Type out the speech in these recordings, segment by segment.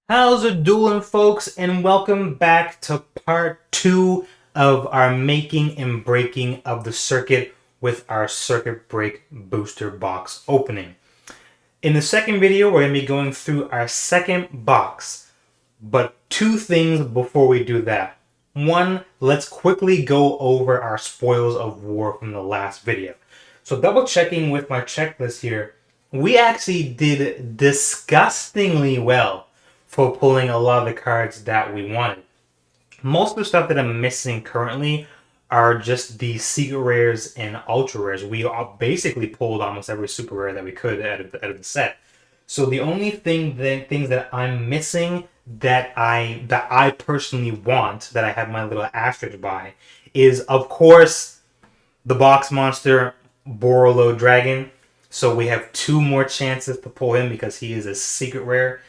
How's it doing, folks? And welcome back to part 2 of our making and breaking of the circuit with our circuit break booster box opening. In the second video, we're going to be going through our second box, but two things before we do that. One, let's quickly go over our spoils of war from the last video. So double checking with my checklist here, we actually did disgustingly well for pulling a lot of the cards that we wanted. Most of the stuff that I'm missing currently are just the secret rares and ultra rares. We basically pulled almost every super rare that we could out of the set. So the only things that I'm missing that I personally want, that I have my little asterisk by, is of course the box monster Borreload Dragon. So we have two more chances to pull him because he is a secret rare.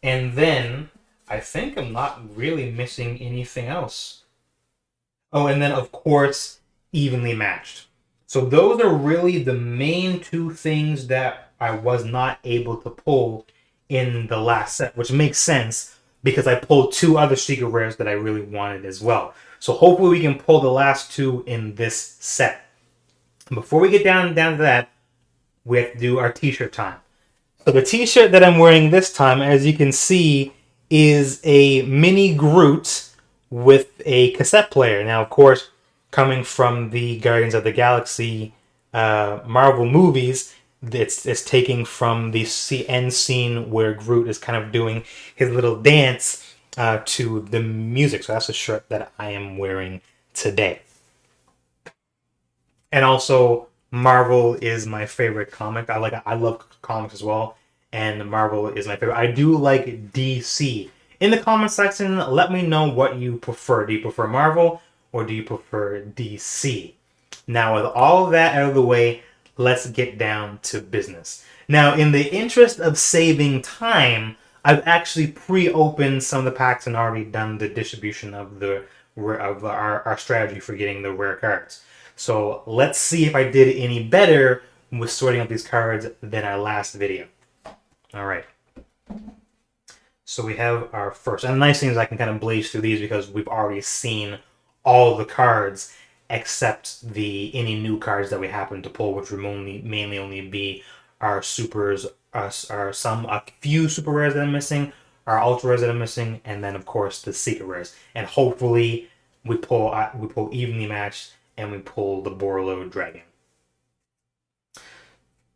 And then I think I'm not really missing anything else. Oh, and then of course, evenly matched. So those are really the main two things that I was not able to pull in the last set, which makes sense because I pulled two other secret rares that I really wanted as well. So hopefully we can pull the last two in this set. Before we get down to that, we have to do our t-shirt time. So the t-shirt that I'm wearing this time, as you can see, is a mini Groot with a cassette player. Now, of course, coming from the Guardians of the Galaxy Marvel movies, it's taking from the end scene where Groot is kind of doing his little dance to the music. So that's the shirt that I am wearing today. And also, Marvel is my favorite comic. I love comics as well, and Marvel is my favorite. I do like DC. In the comment section, let me know what you prefer. Do you prefer Marvel or do you prefer DC? Now, with all of that out of the way, let's get down to business. Now, in the interest of saving time, I've actually pre-opened some of the packs and already done the distribution of our strategy for getting the rare cards. So let's see if I did any better with sorting out these cards than our last video. All right. So we have our first. And the nice thing is I can kind of blaze through these because we've already seen all the cards except any new cards that we happen to pull, which would mainly only be our supers, a few super rares that I'm missing, our ultra rares that I'm missing, and then of course the secret rares. And hopefully we pull evenly matched and we pull the Borreload Dragon.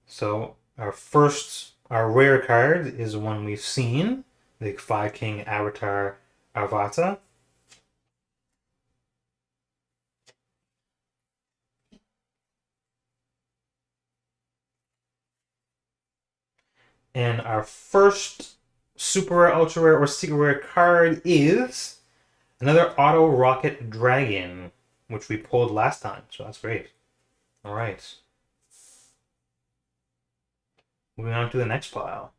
So our rare card is one we've seen, the 5 King Avatar Avata. And our first super rare, ultra rare, or secret rare card is another Auto Rocket Dragon, which we pulled last time, so that's great. All right. Moving on to the next pile.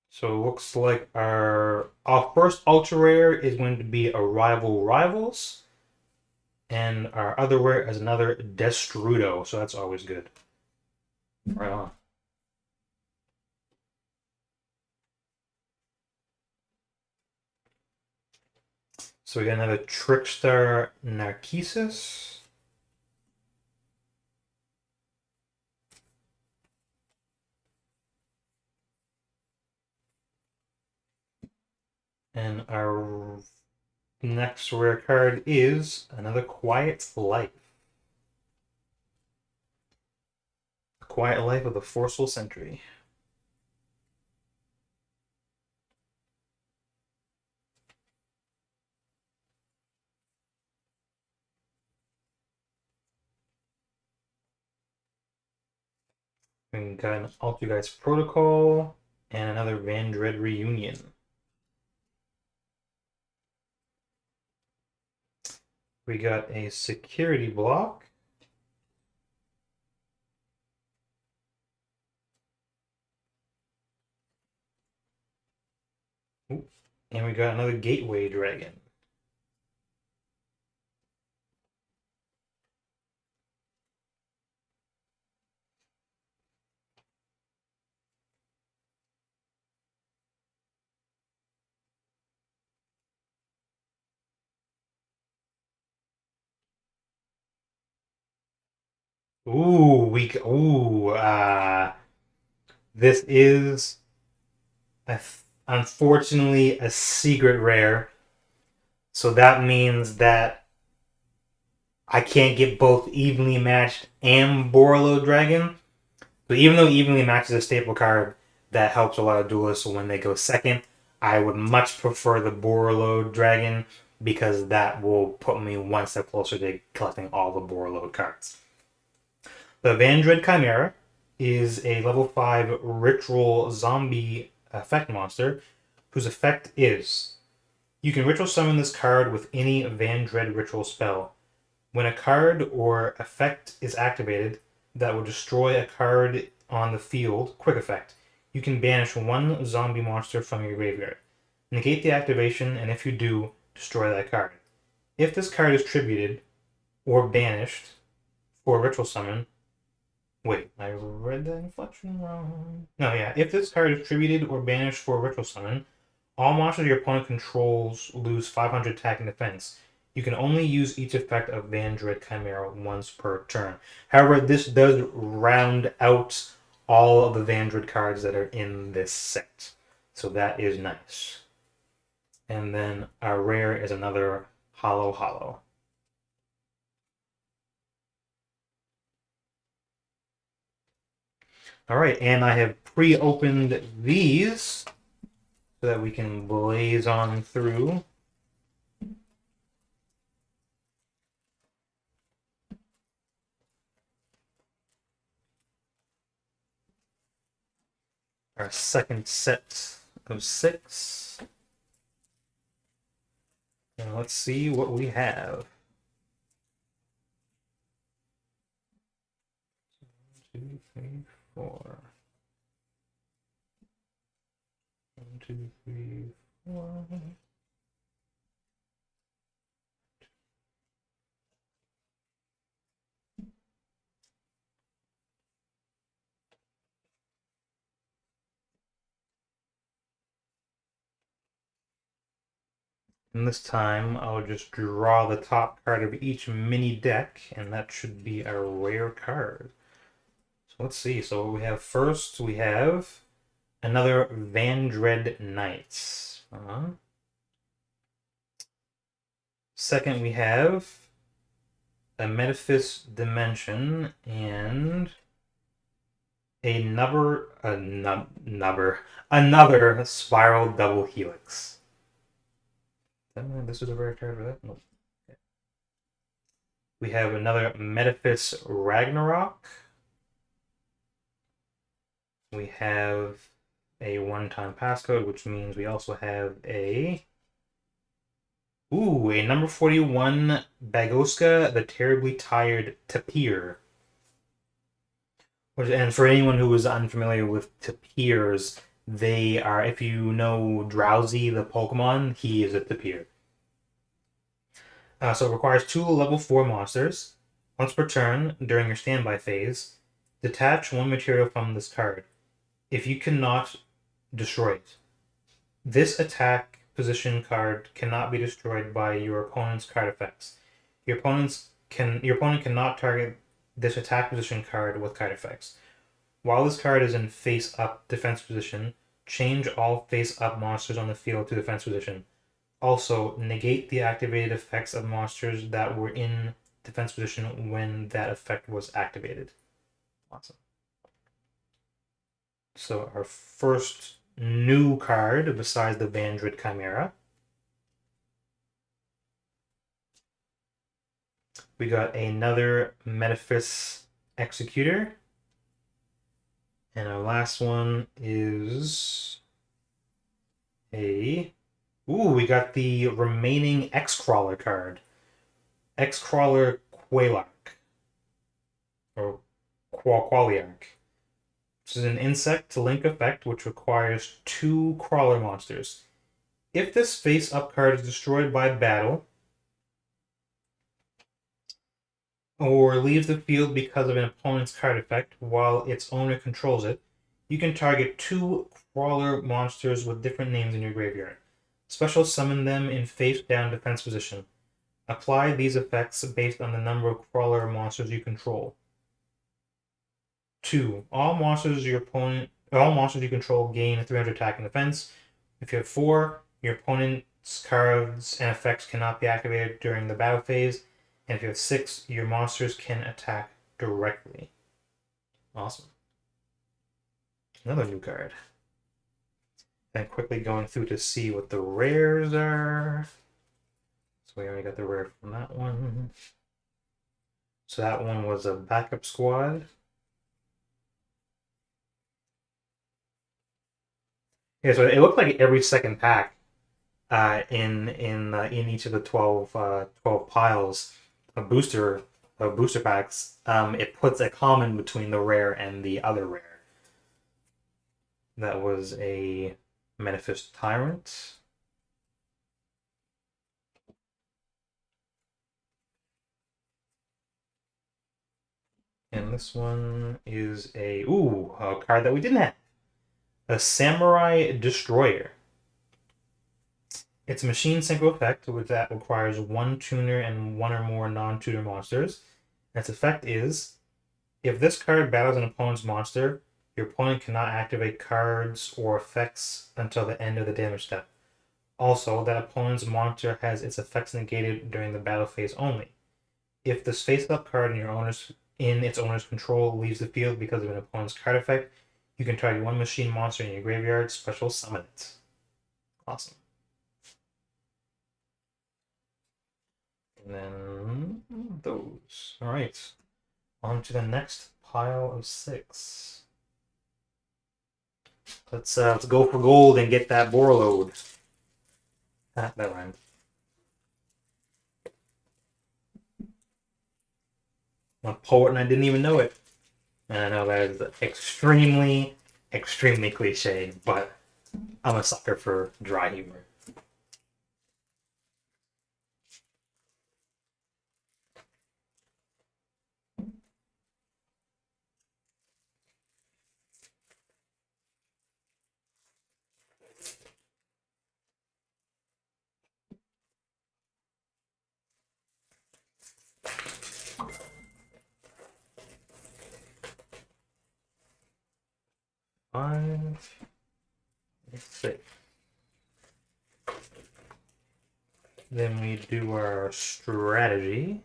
So it looks like our first ultra rare is going to be Arrival Rivals. And our other rare is another Destrudo, so that's always good. Right on. So we got another Trickstar Narcissus. And our next rare card is another Quiet Life. Quiet Life of the Forceful Sentry. We got an Altergeist Protocol and another Vandred Reunion. We got a Security Block. And we got another Gateway Dragon. This is unfortunately a secret rare. So that means that I can't get both evenly matched and Borreload Dragon. So even though evenly matched is a staple card that helps a lot of duelists when they go second, I would much prefer the Borreload Dragon because that will put me one step closer to collecting all the Borreload cards. The Vandred Chimera is a level 5 ritual zombie effect monster whose effect is you can ritual summon this card with any Vandred ritual spell. When a card or effect is activated that will destroy a card on the field, quick effect, you can banish one zombie monster from your graveyard. Negate the activation, and if you do, destroy that card. If this card is tributed or banished for a ritual summon, wait, I read that inflection wrong. No, yeah. If this card is tributed or banished for a ritual summon, all monsters your opponent controls lose 500 attack and defense. You can only use each effect of Vandred Chimera once per turn. However, this does round out all of the Vandred cards that are in this set. So that is nice. And then our rare is another Hollow Hollow. All right, and I have pre-opened these so that we can blaze on through. Our second set of 6. And let's see what we have. 1, 2, 3, 4. 1, 2, 3, 4. And this time I'll just draw the top card of each mini deck, and that should be a rare card. So let's see. So what we have first, we have another Vandred Knights. Second, we have a Metaphys Dimension and another Spiral Double Helix. This is a rare card for that? Nope. Okay. We have another Metaphys Ragnarok. We have a one-time passcode, which means we also have a number 41 Bagoska, the Terribly Tired Tapir. And for anyone who is unfamiliar with Tapirs, they are, if you know Drowsy, the Pokemon, he is a Tapir. So it requires 2 level 4 monsters. Once per turn, during your standby phase, detach 1 material from this card. If you cannot, destroy it. This attack position card cannot be destroyed by your opponent's card effects. Your opponent cannot target this attack position card with card effects. While this card is in face-up defense position, change all face-up monsters on the field to defense position. Also, negate the activated effects of monsters that were in defense position when that effect was activated. Awesome. So our first new card besides the Vandred Chimera. We got another Metaphys Executor. And our last one is we got the remaining X-Crawler card. X-Crawler Qualark. Or Qualiark. Which is an insect to link effect which requires 2 crawler monsters. If this face-up card is destroyed by battle, or leaves the field because of an opponent's card effect while its owner controls it, you can target 2 crawler monsters with different names in your graveyard. Special summon them in face-down defense position. Apply these effects based on the number of crawler monsters you control. 2. All monsters you control gain 300 attack and defense. If you have 4, your opponent's cards and effects cannot be activated during the battle phase. And if you have 6, your monsters can attack directly. Awesome. Another new card. And quickly going through to see what the rares are. So we already got the rare from that one. So that one was a backup squad. Yeah, so it looked like every second pack in each of the 12 piles of booster packs, it puts a common between the rare and the other rare. That was a Manifest Tyrant. And this one is a card that we didn't have. A Samurai Destroyer. It's a machine synchro effect that requires 1 tuner and 1 or more non-tuner monsters. And its effect is, if this card battles an opponent's monster, your opponent cannot activate cards or effects until the end of the damage step. Also, that opponent's monster has its effects negated during the battle phase only. If this face-up card in its owner's control leaves the field because of an opponent's card effect, you can target 1 machine monster in your graveyard, special summon it. Awesome. And then those. Alright. On to the next pile of 6. Let's go for gold and get that Borreload. That rhymed. I'm a poet and I didn't even know it. And I know that is extremely, extremely cliche, but I'm a sucker for dry humor. Five, 6. Then we do our strategy.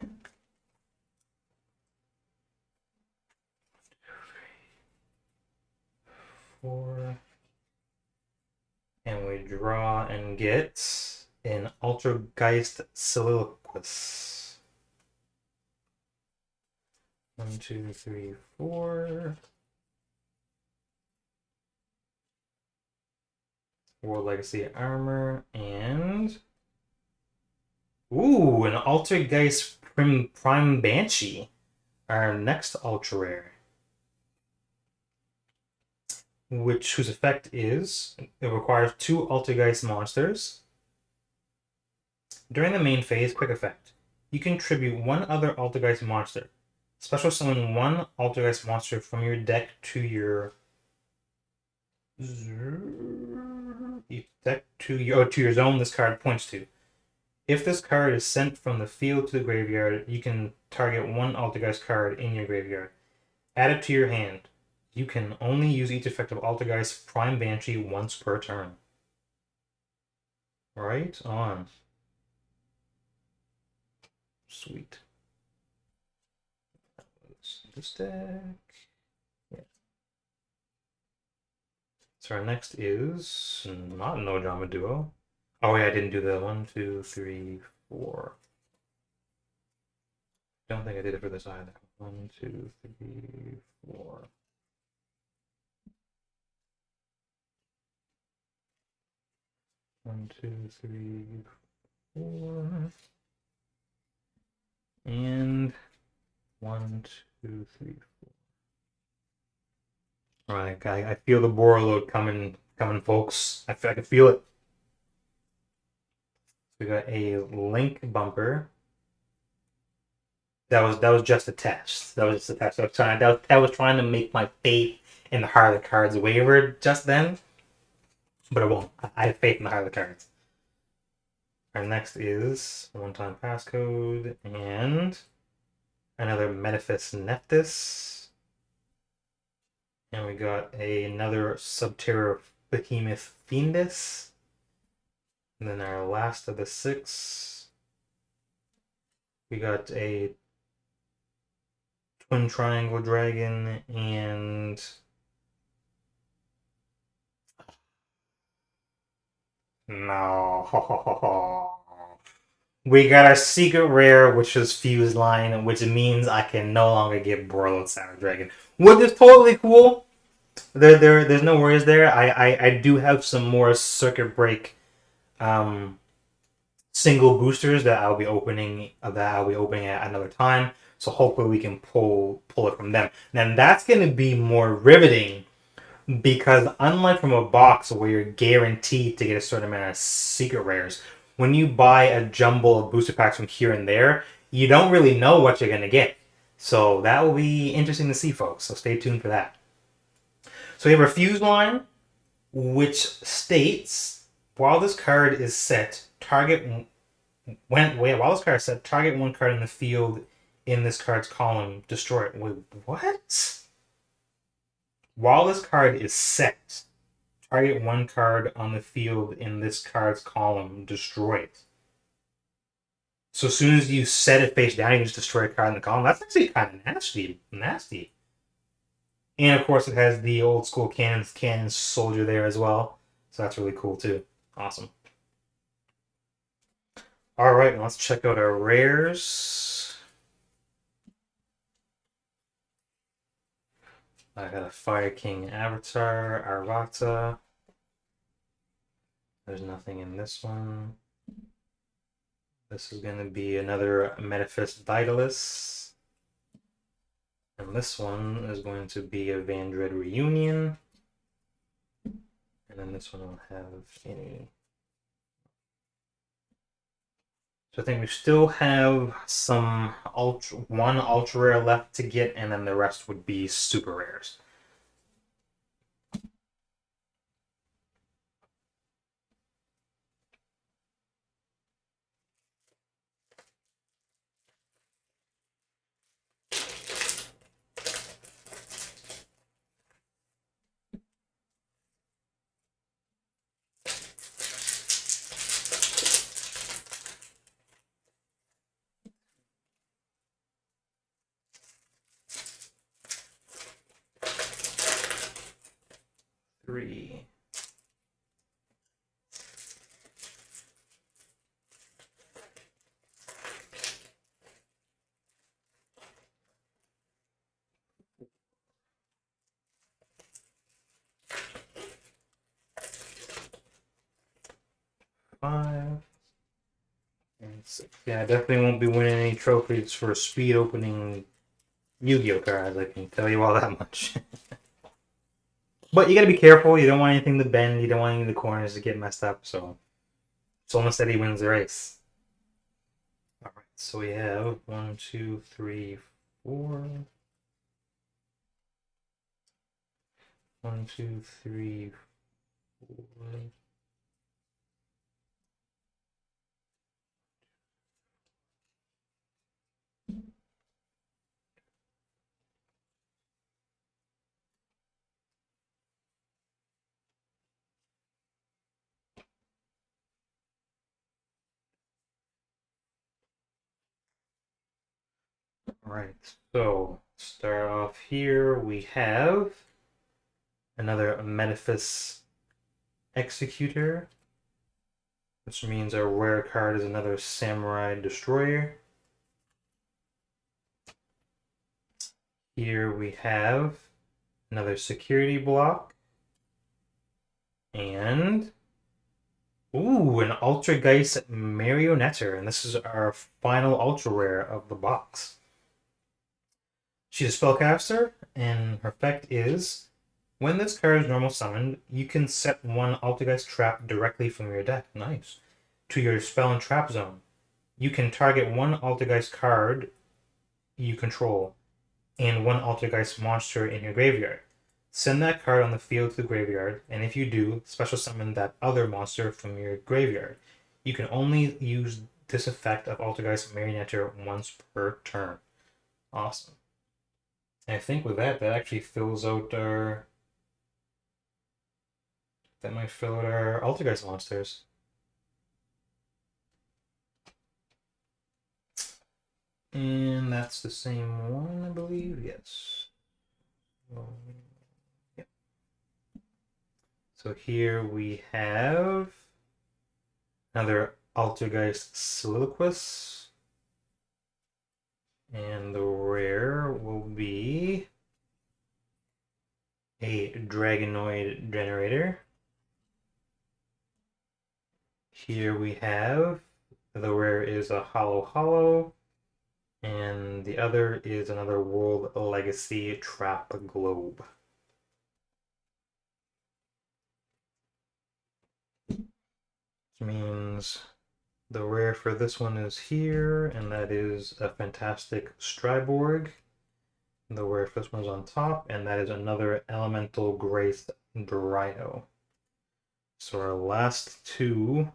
4. And we draw and get an Altergeist Soliloquist. 1, 2, 3, 4. World Legacy Armor, and an Altergeist Prime Banshee, our next ultra rare, whose effect is it requires 2 Altergeist monsters. During the main phase, quick effect, you contribute 1 other Altergeist monster. Special summon 1 Altergeist monster from your deck to your zone this card points to. If this card is sent from the field to the graveyard, you can target 1 Altergeist card in your graveyard. Add it to your hand. You can only use each effect of Altergeist Prime Banshee once per turn. Right on. Sweet. This deck. Yeah. So our next is not No Drama Duo. Oh yeah, I didn't do the 1, 2, 3, 4. Don't think I did it for this either. 1, 2, 3, 4. One, 2, 3, 4. And 1, 2, 3, 4. All right, I feel the Borreload coming, folks. I can feel it. We got a link bumper. That was just a test. That was just a test. I was trying to make my faith in the heart of the cards wavered just then, but it won't. I have faith in the heart of the cards. Our next is 1-time passcode and another Manifest Neftis. And we got another Subterra Behemoth Fiendus. And then our last of the 6, we got a Twin Triangle Dragon and no. We got our secret rare, which is Fuse Line, which means I can no longer get Borreload Dragon, which is totally cool. There's no worries there. I do have some more Circuit Break single boosters that I'll be opening at another time. So hopefully we can pull it from them. Then that's going to be more riveting because unlike from a box where you're guaranteed to get a certain amount of secret rares, when you buy a jumble of booster packs from here and there, you don't really know what you're going to get. So that will be interesting to see, folks. So stay tuned for that. So we have our Fuse line, which states while this card is set, target one card in the field in this card's column, destroy it. Wait, what? While this card is set, target one card on the field in this card's column, destroy it. So as soon as you set it face down, you can just destroy a card in the column. That's actually kind of nasty. And of course, it has the old school cannon soldier there as well. So that's really cool too. Awesome. All right, let's check out our rares. I got a Fire King Avatar, Arvata. There's nothing in this one. This is going to be another Metaphys Daedalus. And this one is going to be a Vandred Reunion. And then this one will have any. So I think we still have some one ultra rare left to get, and then the rest would be super rares. Three. Five. And six. Yeah, I definitely won't be winning any trophies for speed opening Yu-Gi-Oh cards, I can tell you all that much. But you gotta be careful, you don't want anything to bend, you don't want any of the corners to get messed up, so Solon Steady wins the race. Alright, so we have 1, 2, 3, 4. 1, 2, 3, 4. Alright, so start off here. We have another Metaphys Executor, which means our rare card is another Samurai Destroyer. Here we have another Security Block. And ooh, an Ultra Geist Marionetter, and this is our final ultra rare of the box. She's a spellcaster, and her effect is when this card is normal summoned, you can set one Altergeist trap directly from your deck. Nice. To your spell and trap zone. You can target one Altergeist card you control and one Altergeist monster in your graveyard. Send that card on the field to the graveyard, and if you do, special summon that other monster from your graveyard. You can only use this effect of Altergeist Marionetter once per turn. Awesome. I think with that actually fills out our... That might fill out our Altergeist monsters. And that's the same one, I believe. Yes. Yep. So here we have another Altergeist Soliloquist. And the rare will be a Dragonoid Generator. Here we have the rare is a Hollow, and the other is another World Legacy Trap Globe. Which means the rare for this one is here, and that is a Fantastic Striborg. The rare for this one is on top, and that is another Elemental Grace Dryo. So our last two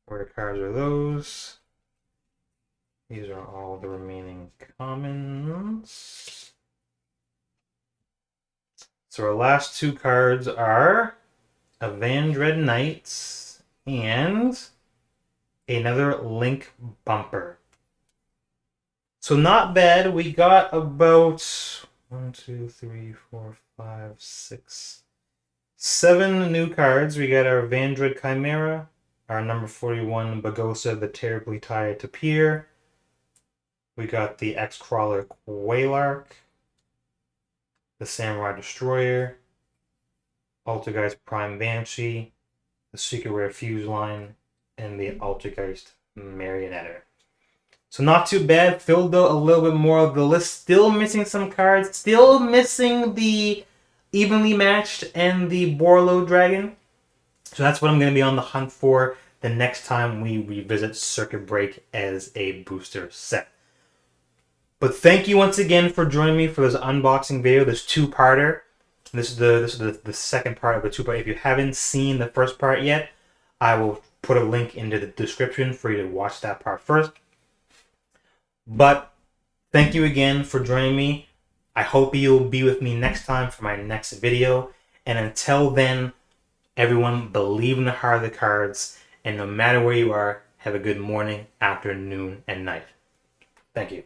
rare cards are those. These are all the remaining commons. So our last two cards are a Vandred Knight and another Link Bumper. So not bad. We got about 1, 2, 3, 4, 5, 6, 7 new cards. We got our Vandred Chimera, our number 41 Bagosa, the Terribly Tied to Pier. We got the X-Crawler Quailark, the Samurai Destroyer, Altergeist Prime Banshee, the Secret Rare Fuse Line, and the Altergeist Marionetter. So not too bad. Filled out a little bit more of the list. Still missing some cards. Still missing the Evenly Matched and the Borreload Dragon. So that's what I'm going to be on the hunt for the next time we revisit Circuit Break as a booster set. But thank you once again for joining me for this unboxing video, this two-parter. This is the second part of the two-part. If you haven't seen the first part yet, I will put a link into the description for you to watch that part first. But thank you again for joining me. I hope you'll be with me next time for my next video. And until then, everyone, believe in the heart of the cards. And no matter where you are, have a good morning, afternoon, and night. Thank you.